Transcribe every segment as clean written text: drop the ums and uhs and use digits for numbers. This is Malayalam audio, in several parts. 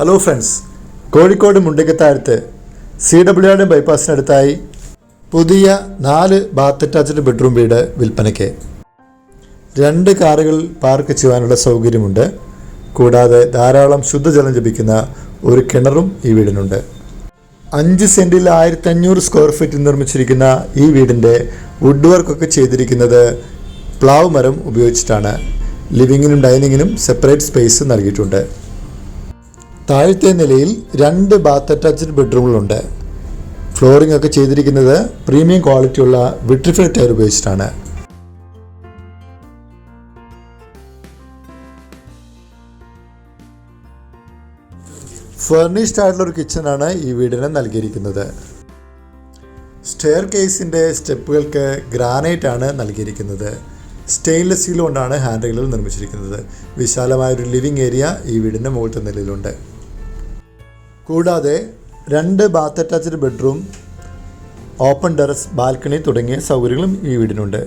ഹലോ ഫ്രണ്ട്സ്, കോഴിക്കോട് മുണ്ടിക്കത്താഴത്ത് CWR ബൈപ്പാസിനടുത്തായി പുതിയ 4 ബാത്ത് അറ്റാച്ച്ഡ് ബെഡ്റൂം വീട് വിൽപ്പനയ്ക്ക്. 2 കാറുകൾ പാർക്ക് ചെയ്യാനുള്ള സൗകര്യമുണ്ട്. കൂടാതെ ധാരാളം ശുദ്ധജലം ലഭിക്കുന്ന ഒരു കിണറും ഈ വീടിനുണ്ട്. 5 സെൻറ്റിൽ 1500 സ്ക്വയർ ഫീറ്റിൽ നിർമ്മിച്ചിരിക്കുന്ന ഈ വീടിൻ്റെ വുഡ് വർക്കൊക്കെ ചെയ്തിരിക്കുന്നത് പ്ലാവ് മരം ഉപയോഗിച്ചിട്ടാണ്. ലിവിങ്ങിനും ഡൈനിങ്ങിനും സെപ്പറേറ്റ് സ്പേസ് നൽകിയിട്ടുണ്ട്. താഴത്തെ നിലയിൽ 2 ബാത്ത് അറ്റാച്ച്ഡ് ബെഡ്റൂമുകളുണ്ട്. ഫ്ലോറിംഗ് ഒക്കെ ചെയ്തിരിക്കുന്നത് പ്രീമിയം ക്വാളിറ്റിയുള്ള വിട്രിഫൈഡ് ടയർ ഉപയോഗിച്ചിട്ടാണ്. ഫർണിഷ്ഡ് ആയിട്ടുള്ള ഒരു കിച്ചണാണ് ഈ വീടിന് നൽകിയിരിക്കുന്നത്. സ്റ്റെയർ കേസിൻ്റെ സ്റ്റെപ്പുകൾക്ക് ഗ്രാനൈറ്റ് ആണ് നൽകിയിരിക്കുന്നത്. സ്റ്റെയിൻലെസ് സ്റ്റീൽ കൊണ്ടാണ് ഹാൻഡ് റെയിലുകൾ നിർമ്മിച്ചിരിക്കുന്നത്. വിശാലമായൊരു ലിവിംഗ് ഏരിയ ഈ വീടിൻ്റെ മുകളിലത്തെ നിലയിലുണ്ട്. കൂടാതെ 2 bath attached bedroom, open terrace, balcony തുടങ്ങിയ സൗകര്യങ്ങളും ഈ വീടിനുണ്ട്.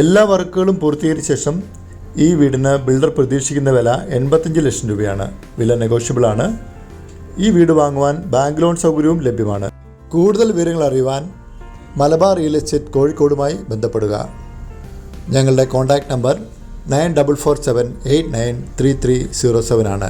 എല്ലാ വർക്കുകളും പൂർത്തീകരിച്ച ശേഷം ഈ വീടിന് ബിൽഡർ പ്രതീക്ഷിക്കുന്ന വില 85 ലക്ഷം രൂപയാണ്. വില നെഗോഷ്യബിൾ ആണ്. ഈ വീട് വാങ്ങുവാൻ ബാങ്ക് ലോൺ സൗകര്യവും ലഭ്യമാണ്. കൂടുതൽ വിവരങ്ങൾ അറിയുവാൻ മലബാർ റിയൽ എസ്റ്റേറ്റ് കോഴിക്കോടുമായി ബന്ധപ്പെടുക. ഞങ്ങളുടെ കോൺടാക്റ്റ് നമ്പർ 9447893307 ആണ്.